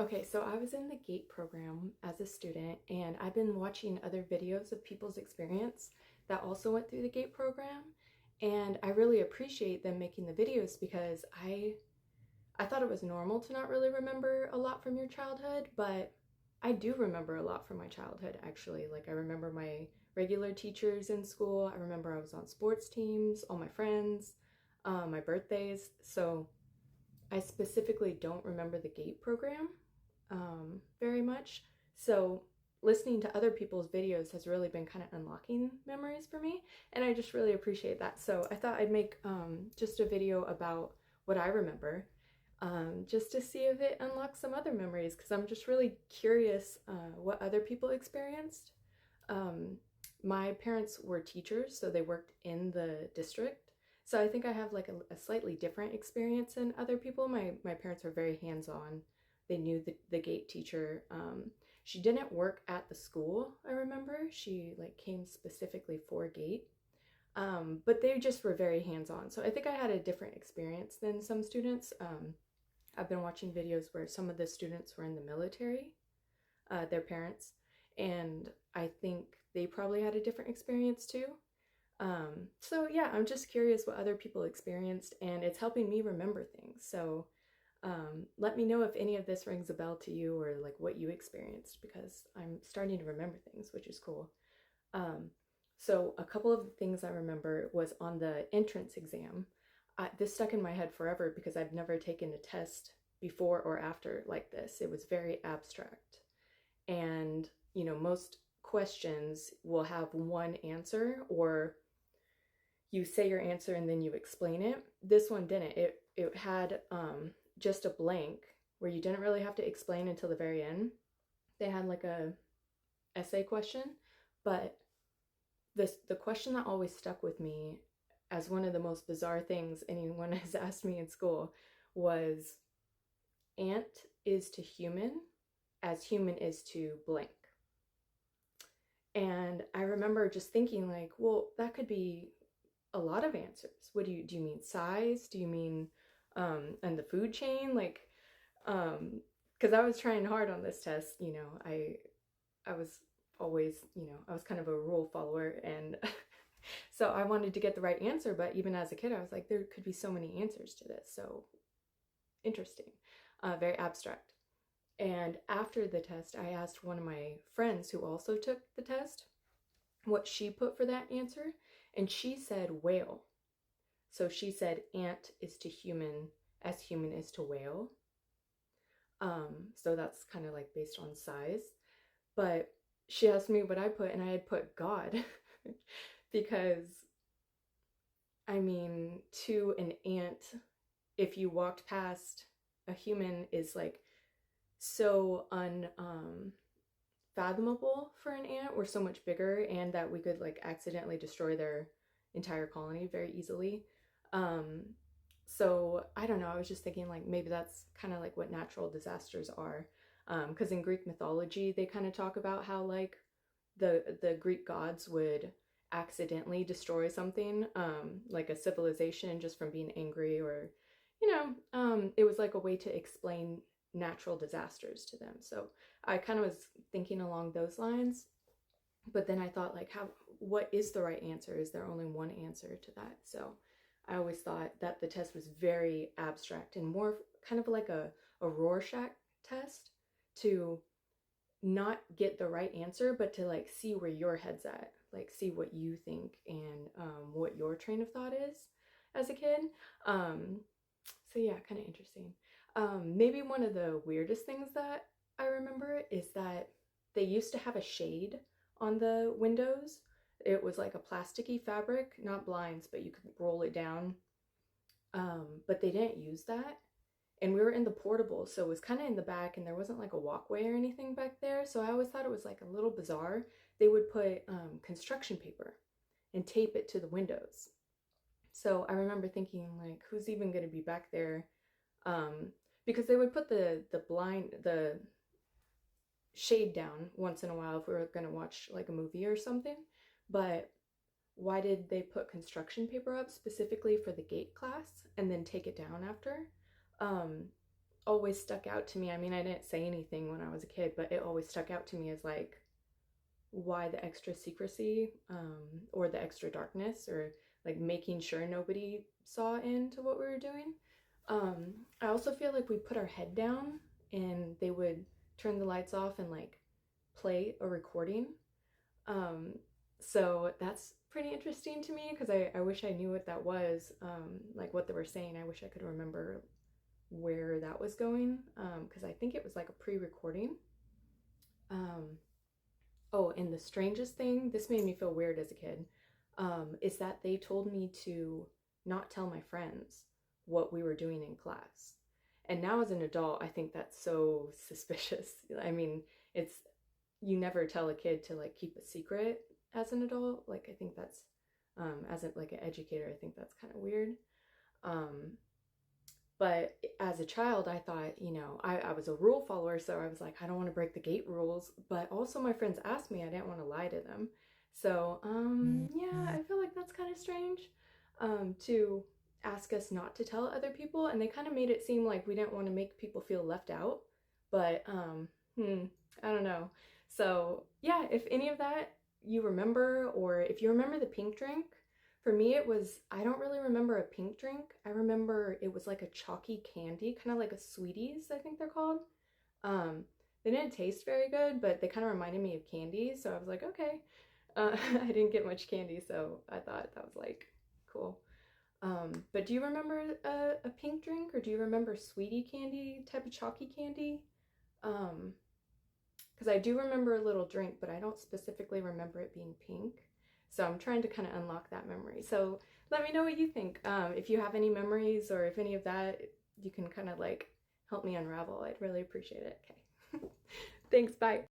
Okay, so I was in the GATE program as a student, and I've been watching other videos of people's experience that also went through the GATE program, and I really appreciate them making the videos because I thought it was normal to not really remember a lot from your childhood, but I do remember a lot from my childhood actually. Like I remember my regular teachers in school. I remember I was on sports teams, all my friends, my birthdays. So I specifically don't remember the GATE program very much. So listening to other people's videos has really been kind of unlocking memories for me, and I just really appreciate that. So I thought I'd make just a video about what I remember, just to see if it unlocks some other memories, because I'm just really curious what other people experienced. Um, my parents were teachers, so they worked in the district. So I think I have like a slightly different experience than other people. My parents were very hands-on. They knew the gate teacher. She didn't work at the school, I remember. She like came specifically for gate. But they just were very hands-on. So I think I had a different experience than some students. I've been watching videos where some of the students were in the military, their parents, and I think they probably had a different experience too. So yeah, I'm just curious what other people experienced, and it's helping me remember things. So let me know if any of this rings a bell to you or like what you experienced because I'm starting to remember things, which is cool. Um, so a couple of things I remember was on the entrance exam. This stuck in my head forever because I've never taken a test before or after like this. It was very abstract. And, most questions will have one answer, or you say your answer and then you explain it. This one didn't. It had just a blank where you didn't really have to explain until the very end. They had like a essay question, but the question that always stuck with me as one of the most bizarre things anyone has asked me in school was ant is to human as human is to blank. And I remember just thinking like, well, that could be a lot of answers. What do you mean size? Do you mean and the food chain? Like because I was trying hard on this test, I was always, I was kind of a rule follower, and so I wanted to get the right answer, but even as a kid I was like there could be so many answers to this. So interesting. Very abstract. And after the test, I asked one of my friends who also took the test what she put for that answer, and she said whale. So she said ant is to human as human is to whale. So that's kind of like based on size. But she asked me what I put, and I had put God because I mean, to an ant, if you walked past a human, is like so unfathomable for an ant. We're so much bigger, and that we could like accidentally destroy their entire colony very easily. Um, so I don't know. I was just thinking like maybe that's kind of like what natural disasters are, because in Greek mythology they kind of talk about how like the Greek gods would accidentally destroy something, like a civilization, just from being angry, or it was like a way to explain natural disasters to them. So I kind of was thinking along those lines, but then I thought like what is the right answer? Is there only one answer to that? So I always thought that the test was very abstract and more kind of like a Rorschach test to not get the right answer, but to like see where your head's at, like see what you think, and what your train of thought is as a kid. Um, so yeah, kind of interesting. Maybe one of the weirdest things that I remember is that they used to have a shade on the windows. It was like a plasticky fabric, not blinds, but you could roll it down. But they didn't use that. And we were in the portable, so it was kind of in the back, and there wasn't like a walkway or anything back there. So I always thought it was like a little bizarre. They would put construction paper and tape it to the windows. So I remember thinking like, who's even going to be back there? Um, because they would put the shade down once in a while if we were going to watch like a movie or something. But why did they put construction paper up specifically for the gate class and then take it down after? Um, always stuck out to me. I mean, I didn't say anything when I was a kid, but it always stuck out to me as like, why the extra secrecy, or the extra darkness, or like making sure nobody saw into what we were doing. I also feel like we put our head down and they would turn the lights off and like play a recording. Um, so that's pretty interesting to me because I wish I knew what that was, like what they were saying. I wish I could remember where that was going, because I think it was like a pre-recording. Um, oh, and the strangest thing, this made me feel weird as a kid, is that they told me to not tell my friends what we were doing in class. And now as an adult, I think that's so suspicious. I mean, it's, you never tell a kid to like keep a secret as an adult. Like, I think that's, as a, like an educator, I think that's kind of weird. Um, but as a child, I thought, I was a rule follower, so I was like, I don't want to break the gate rules. But also, my friends asked me, I didn't want to lie to them. So, yeah, I feel like that's kind of strange, to ask us not to tell other people. And they kind of made it seem like we didn't want to make people feel left out. But, I don't know. So, yeah, if any of that you remember, or if you remember the pink drink, for me, it was, I don't really remember a pink drink. I remember it was like a chalky candy, kind of like a Sweeties, I think they're called. Um, they didn't taste very good, but they kind of reminded me of candy. So I was like, okay. I didn't get much candy, so I thought that was like cool. But do you remember a pink drink, or do you remember sweetie candy, type of chalky candy? Um, because I do remember a little drink, but I don't specifically remember it being pink. So I'm trying to kind of unlock that memory. So let me know what you think. If you have any memories, or if any of that, you can kind of like help me unravel. I'd really appreciate it. Okay. Thanks. Bye.